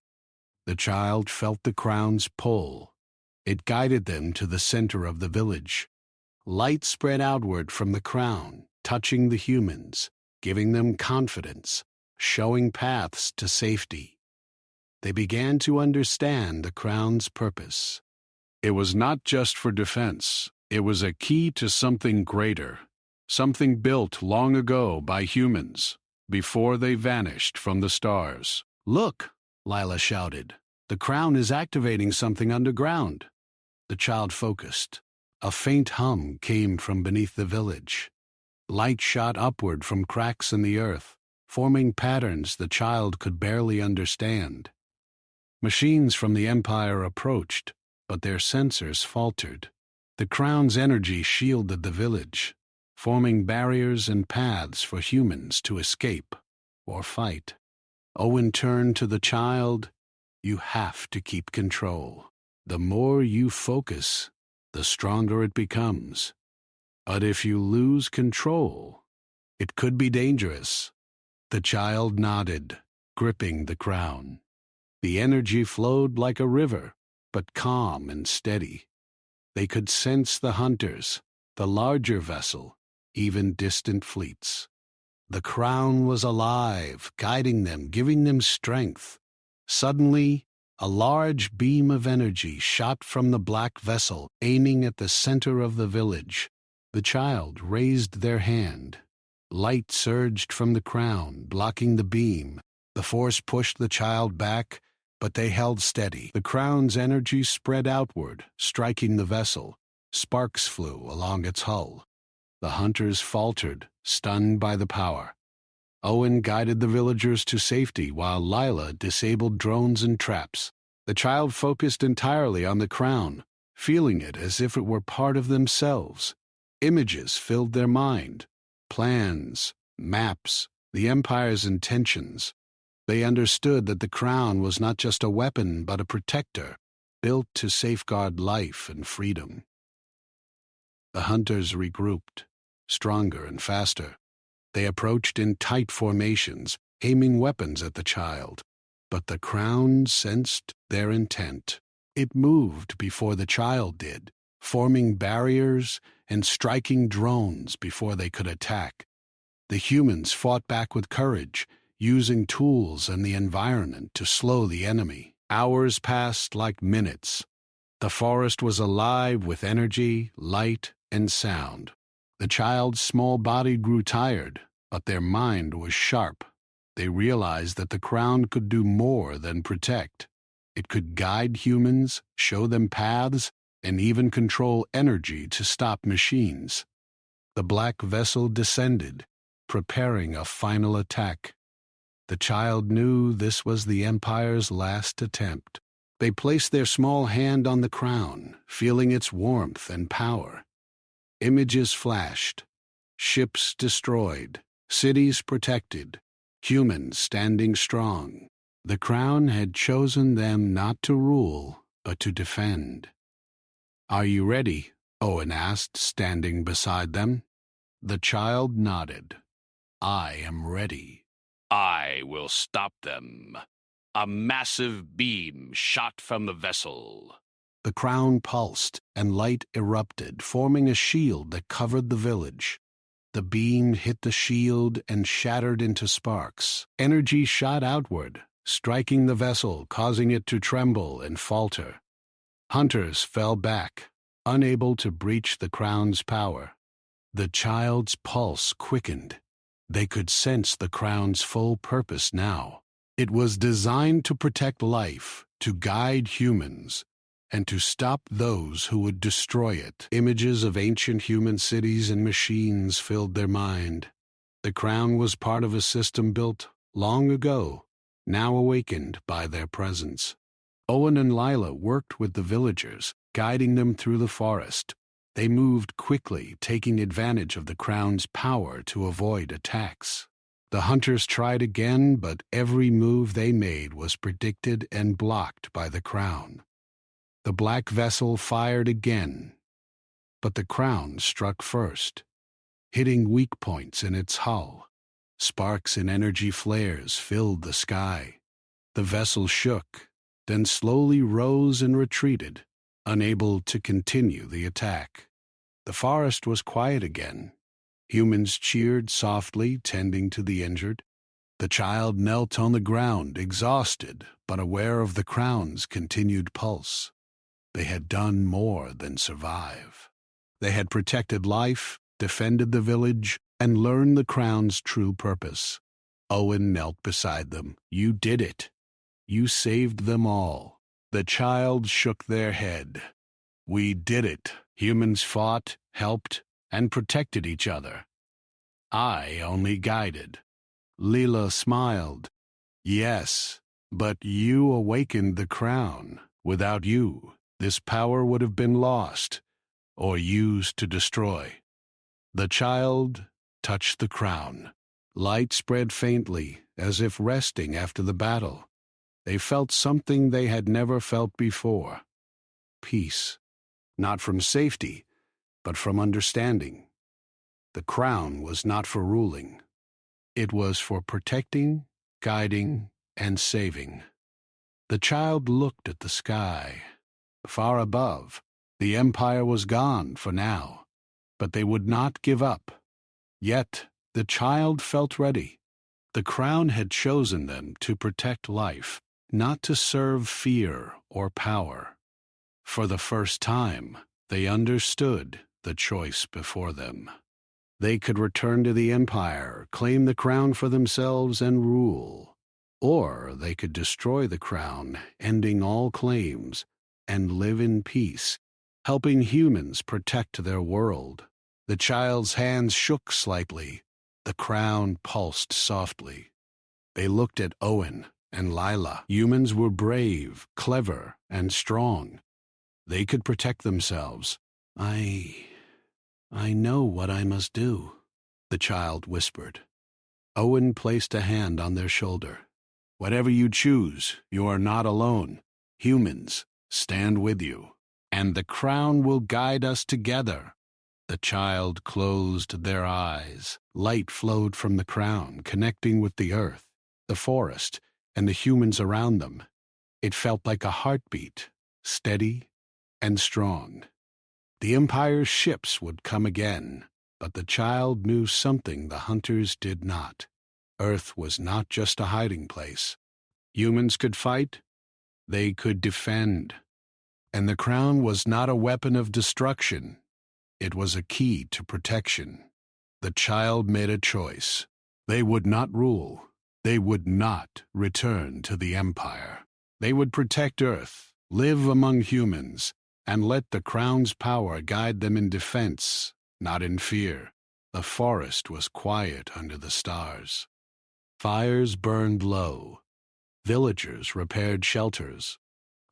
Speaker 1: The child felt the crown's pull. It guided them to the center of the village. Light spread outward from the crown, touching the humans, giving them confidence, showing paths to safety. They began to understand the crown's purpose.
Speaker 2: It was not just for defense. It was a key to something greater, something built long ago by humans, before they vanished from the stars.
Speaker 1: "Look!" Lila shouted. "The crown is activating something underground." The child focused. A faint hum came from beneath the village. Light shot upward from cracks in the earth, forming patterns the child could barely understand. Machines from the Empire approached, but their sensors faltered. The crown's energy shielded the village, forming barriers and paths for humans to escape or fight. Owen turned to the child. "You have to keep control. The more you focus, the stronger it becomes. But if you lose control, it could be dangerous." The child nodded, gripping the crown. The energy flowed like a river, but calm and steady. They could sense the hunters, the larger vessel, even distant fleets. The crown was alive, guiding them, giving them strength. Suddenly, A large beam of energy shot from the black vessel, aiming at the center of the village. The child raised their hand. Light surged from the crown, blocking the beam. The force pushed the child back, but they held steady. The crown's energy spread outward, striking the vessel. Sparks flew along its hull. The hunters faltered, stunned by the power. Owen guided the villagers to safety while Lila disabled drones and traps. The child focused entirely on the crown, feeling it as if it were part of themselves. Images filled their mind. Plans, maps, the Empire's intentions. They understood that the crown was not just a weapon but a protector, built to safeguard life and freedom. The hunters regrouped, stronger and faster. They approached in tight formations, aiming weapons at the child. But the crown sensed their intent. It moved before the child did, forming barriers and striking drones before they could attack. The humans fought back with courage, using tools and the environment to slow the enemy. Hours passed like minutes. The forest was alive with energy, light, and sound. The child's small body grew tired, but their mind was sharp. They realized that the crown could do more than protect. It could guide humans, show them paths, and even control energy to stop machines. The black vessel descended, preparing a final attack. The child knew this was the Empire's last attempt. They placed their small hand on the crown, feeling its warmth and power. Images flashed, ships destroyed, cities protected, humans standing strong. The crown had chosen them not to rule, but to defend. "Are you ready?" Owen asked, standing beside them. The child nodded. "I am ready."
Speaker 2: I will stop them. A massive beam shot from the vessel.
Speaker 1: The crown pulsed, and light erupted, forming a shield that covered the village. The beam hit the shield and shattered into sparks. Energy shot outward, striking the vessel, causing it to tremble and falter. Hunters fell back, unable to breach the crown's power. The child's pulse quickened. They could sense the crown's full purpose now. It was designed to protect life, to guide humans, and to stop those who would destroy it. Images of ancient human cities and machines filled their mind. The crown was part of a system built long ago, now awakened by their presence. Owen and Lila worked with the villagers, guiding them through the forest. They moved quickly, taking advantage of the crown's power to avoid attacks. The hunters tried again, but every move they made was predicted and blocked by the crown. The black vessel fired again, but the crown struck first, hitting weak points in its hull. Sparks and energy flares filled the sky. The vessel shook, then slowly rose and retreated, unable to continue the attack. The forest was quiet again. Humans cheered softly, tending to the injured. The child knelt on the ground, exhausted, but aware of the crown's continued pulse. They had done more than survive. They had protected life, defended the village, and learned the crown's true purpose. Owen knelt beside them. "You did it. You saved them all." The child shook their head. "We did it. Humans fought, helped, and protected each other. I only guided." Leela smiled. "Yes, but you awakened the crown. Without you, this power would have been lost, or used to destroy." The child touched the crown. Light spread faintly, as if resting after the battle. They felt something they had never felt before. Peace. Not from safety, but from understanding. The crown was not for ruling. It was for protecting, guiding, and saving. The child looked at the sky. Far above, the Empire was gone for now, but they would not give up. Yet, the child felt ready. The crown had chosen them to protect life,
Speaker 2: not to serve fear or power. For the first time, they understood the choice before them. They could return to the Empire, claim the crown for themselves, and rule. Or they could destroy the crown, ending all claims, and live in peace, helping humans protect their world. The child's hands shook slightly. The crown pulsed softly. They looked at Owen and Lila. Humans were brave, clever, and strong. They could protect themselves. I know what I must do, the child whispered. Owen placed a hand on their shoulder. Whatever you choose, you are not alone. Humans stand with you, and the crown will guide us together. The child closed their eyes. Light flowed from the crown, connecting with the earth, the forest, and the humans around them. It felt like a heartbeat, steady and strong. The Empire's ships would come again, but the child knew something the hunters did not. Earth was not just a hiding place. Humans could fight, they could defend. And the crown was not a weapon of destruction. It was a key to protection. The child made a choice. They would not rule. They would not return to the Empire. They would protect Earth, live among humans, and let the crown's power guide them in defense, not in fear. The forest was quiet under the stars. Fires burned low. Villagers repaired shelters.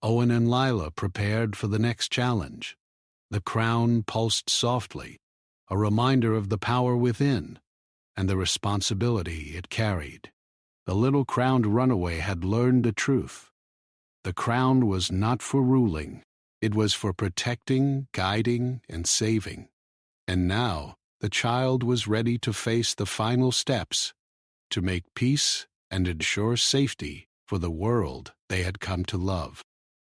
Speaker 2: Owen and Lila prepared for the next challenge. The crown pulsed softly, a reminder of the power within and the responsibility it carried. The little crowned runaway had learned the truth. The crown was not for ruling. It was for protecting, guiding, and saving. And now the child was ready to face the final steps, to make peace and ensure safety for the world they had come to love.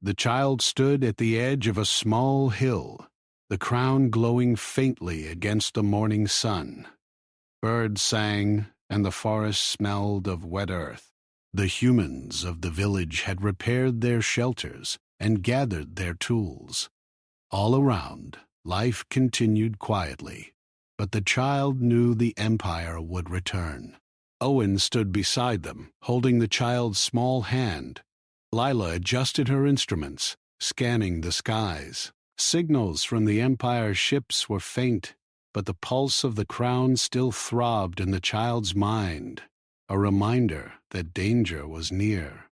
Speaker 2: The child stood at the edge of a small hill, the crown glowing faintly against the morning sun. Birds sang, and the forest smelled of wet earth. The humans of the village had repaired their shelters and gathered their tools. All around, life continued quietly, but the child knew the Empire would return. Owen stood beside them, holding the child's small hand. Lila adjusted her instruments, scanning the skies. Signals from the Empire's ships were faint, but the pulse of the crown still throbbed in the child's mind, a reminder that danger was near.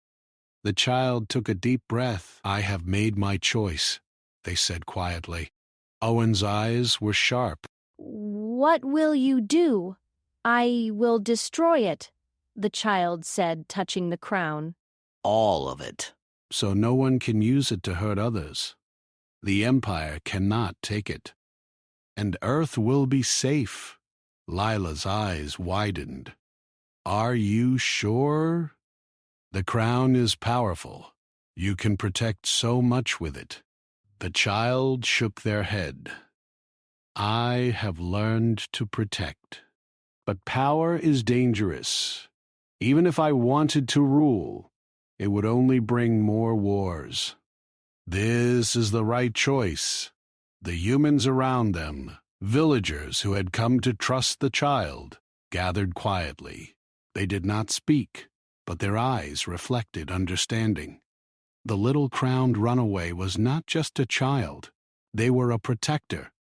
Speaker 2: The child took a deep breath. "I have made my choice," they said quietly. Owen's eyes were sharp.
Speaker 4: "What will you do?" "I will destroy it," the child said, touching the crown.
Speaker 5: All of it.
Speaker 2: "So no one can use it to hurt others. The Empire cannot take it. And Earth will be safe." Lila's eyes widened. "Are you sure?" "The crown is powerful. You can protect so much with it." The child shook their head. "I have learned to protect. But power is dangerous. Even if I wanted to rule, it would only bring more wars. This is the right choice." The humans around them, villagers who had come to trust the child, gathered quietly. They did not speak, but their eyes reflected understanding. The little crowned runaway was not just a child. They were a protector,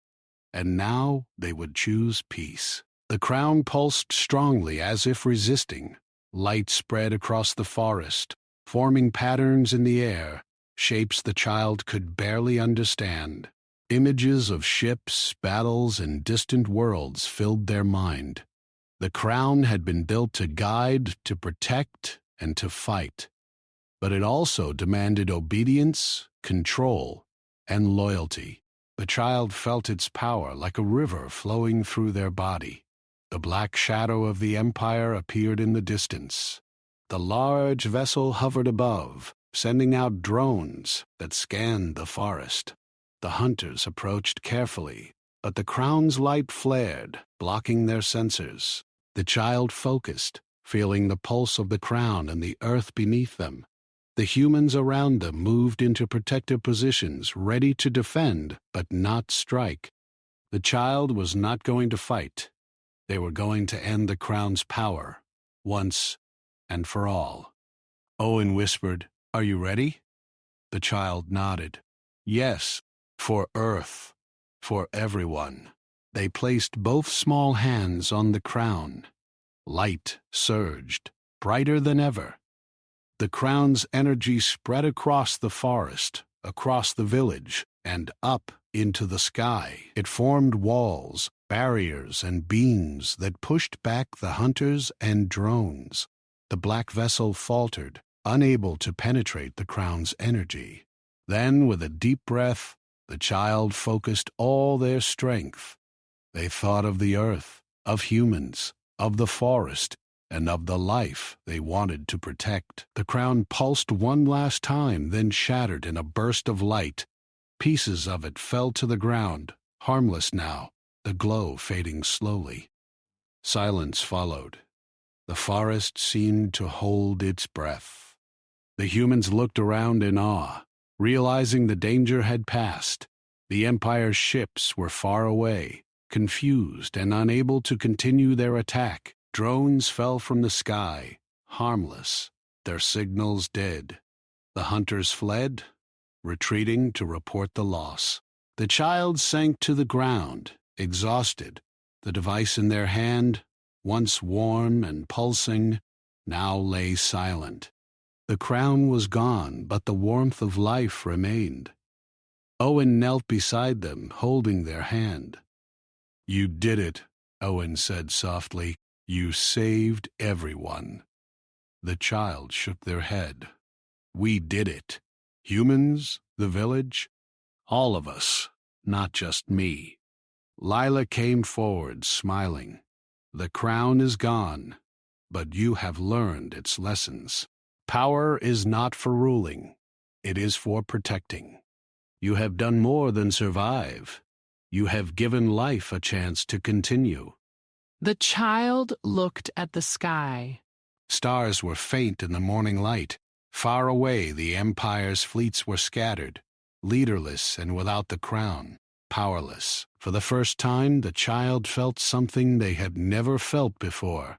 Speaker 2: and now they would choose peace. The crown pulsed strongly as if resisting. Light spread across the forest, forming patterns in the air, shapes the child could barely understand. Images of ships, battles, and distant worlds filled their mind. The crown had been built to guide, to protect, and to fight. But it also demanded obedience, control, and loyalty. The child felt its power like a river flowing through their body. The black shadow of the Empire appeared in the distance. The large vessel hovered above, sending out drones that scanned the forest. The hunters approached carefully, but the crown's light flared, blocking their sensors. The child focused, feeling the pulse of the crown and the earth beneath them.
Speaker 1: The humans around them moved into protective positions, ready to defend but not strike. The child was not going to fight. They were going to end the crown's power, once and for all. Owen whispered, "Are you ready?" The child nodded. "Yes, for Earth, for everyone." They placed both small hands on the crown. Light surged, brighter than ever. The crown's energy spread across the forest, across the village, and up into the sky. It formed walls, barriers, and beams that pushed back the hunters and drones. The black vessel faltered, unable to penetrate the crown's energy. Then, with a deep breath, the child focused all their strength. They thought of the earth, of humans, of the forest, and of the life they wanted to protect. The crown pulsed one last time, then shattered in a burst of light. Pieces of it fell to the ground, harmless now, the glow fading slowly. Silence followed. The forest seemed to hold its breath. The humans looked around in awe, realizing the danger had passed. The Empire's ships were far away, confused and unable to continue their attack. Drones fell from the sky, harmless, their signals dead. The hunters fled, retreating to report the loss. The child sank to the ground, exhausted. The device in their hand, once warm and pulsing, now lay silent. The crown was gone, but the warmth of life remained. Owen knelt beside them, holding their hand. "You did it," Owen said softly. "You saved everyone." The child shook their head. "We did it. Humans, the village, all of us, not just me." Lila came forward, smiling. "The crown is gone, but you have learned its lessons. Power is not for ruling. It is for protecting. You have done more than survive. You have given life a chance to continue."
Speaker 3: The child looked at the sky.
Speaker 1: Stars were faint in the morning light. Far away, the Empire's fleets were scattered, leaderless and without the crown, powerless. For the first time, the child felt something they had never felt before.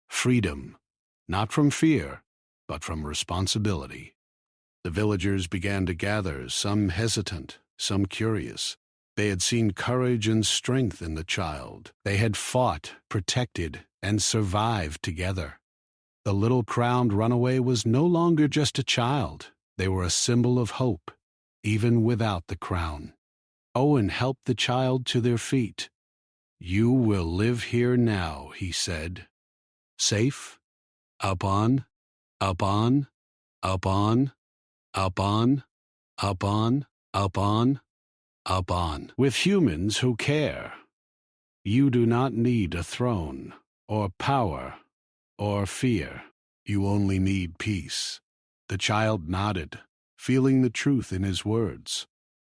Speaker 1: Freedom, not from fear, but from responsibility. The villagers began to gather, some hesitant, some curious. They had seen courage and strength in the child. They had fought, protected, and survived together. The little crowned runaway was no longer just a child. They were a symbol of hope, even without the crown. Owen helped the child to their feet. "You will live here now," he said. "Safe? Up on, up on, up on, up on, up on, up on, up on. With humans who care. You do not need a throne, or power, or fear. You only need peace." The child nodded, feeling the truth in his words.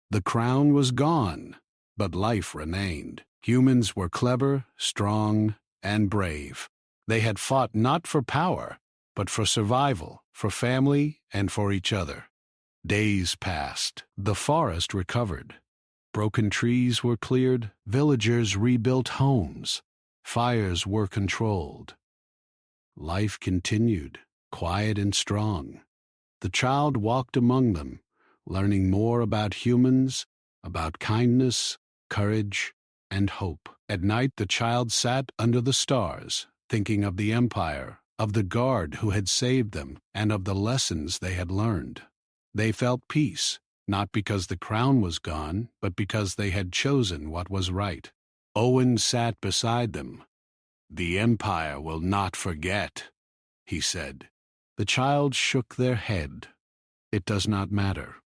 Speaker 1: The crown was gone, but life remained. Humans were clever, strong, and brave. They had fought not for power, but for survival, for family, and for each other. Days passed. The forest recovered. Broken trees were cleared, villagers rebuilt homes, fires were controlled. Life continued, quiet and strong. The child walked among them, learning more about humans, about kindness, courage, and hope. At night, the child sat under the stars, thinking of the Empire, of the guard who had saved them, and of the lessons they had learned. They felt peace, not because the crown was gone, but because they had chosen what was right. Owen sat beside them. "The Empire will not forget," he said. The child shook their head. "It does not matter.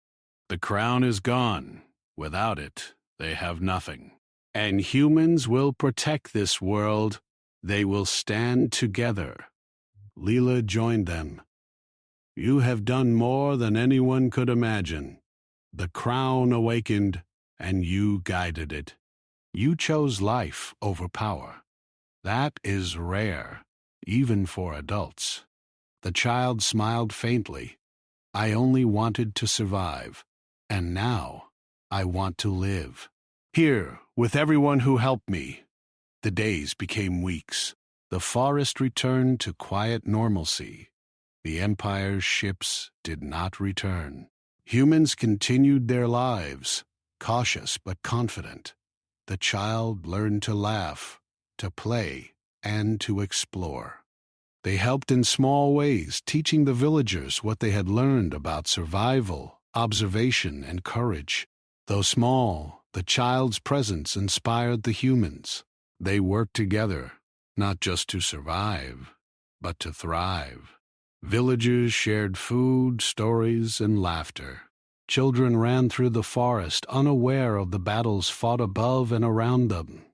Speaker 1: The crown is gone. Without it, they have nothing. And humans will protect this world. They will stand together." Leela joined them. "You have done more than anyone could imagine. The crown awakened, and you guided it. You chose life over power. That is rare, even for adults." The child smiled faintly.
Speaker 2: I only wanted to survive, and now I want to live. Here, with everyone who helped me. The days became weeks. The forest returned to quiet normalcy. The Empire's ships did not return. Humans continued their lives, cautious but confident. The child learned to laugh, to play, and to explore. They helped in small ways, teaching the villagers what they had learned about survival, observation, and courage. Though small, the child's presence inspired the humans. They worked together, not just to survive, but to thrive. Villagers shared food, stories, and laughter. Children ran through the forest, unaware of the battles fought above and around them.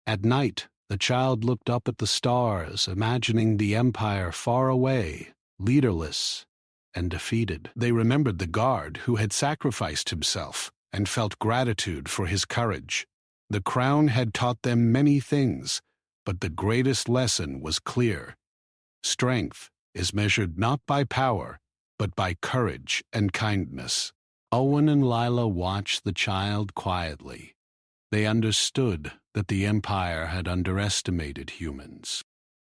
Speaker 2: At night, the child looked up at the stars, imagining the Empire far away, leaderless, and defeated. They remembered the guard who had sacrificed himself and felt gratitude for his courage. The crown had taught them many things, but the greatest lesson was clear. Strength is measured not by power, but by courage and kindness. Owen and Lila watched the child quietly. They understood that the Empire had underestimated humans.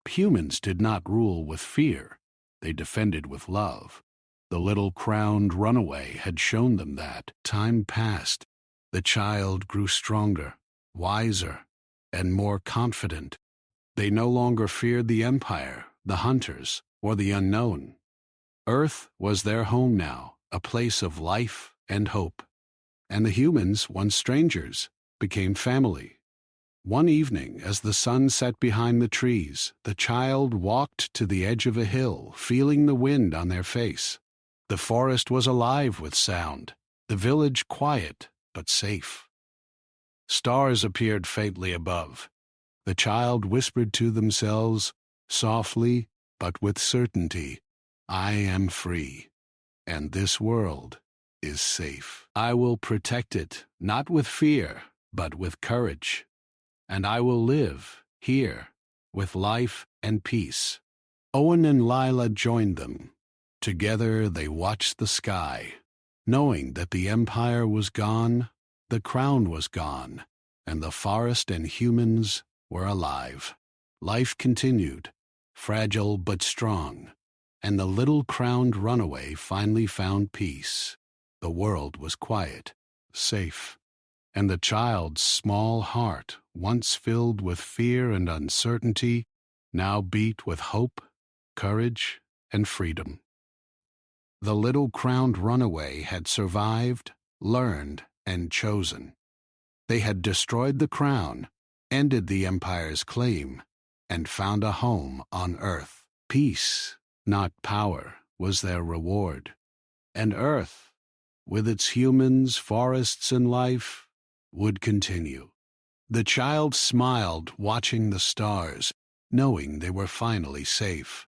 Speaker 2: Humans did not rule with fear. They defended with love. The little crowned runaway had shown them that. Time passed. The child grew stronger, wiser, and more confident. They no longer feared the Empire, the hunters, or the unknown. Earth was their home now, a place of life and hope. And the humans, once strangers, became family. One evening, as the sun set behind the trees, the child walked to the edge of a hill, feeling the wind on their face. The forest was alive with sound, the village quiet but safe. Stars appeared faintly above. The child whispered to themselves, softly but with certainty, "I am free, and this world is safe. I will protect it, not with fear, but with courage. And I will live here with life and peace." Owen and Lila joined them. Together they watched the sky, knowing that the Empire was gone, the crown was gone, and the forest and humans were alive. Life continued, fragile but strong, and the little crowned runaway finally found peace. The world was quiet, safe, and the child's small heart, once filled with fear and uncertainty, now beat with hope, courage, and freedom. The little crowned runaway had survived, learned, and chosen. They had destroyed the crown, ended the Empire's claim, and found a home on Earth. Peace, not power, was their reward. And Earth, with its humans, forests, and life, would continue. The child smiled, watching the stars, knowing they were finally safe.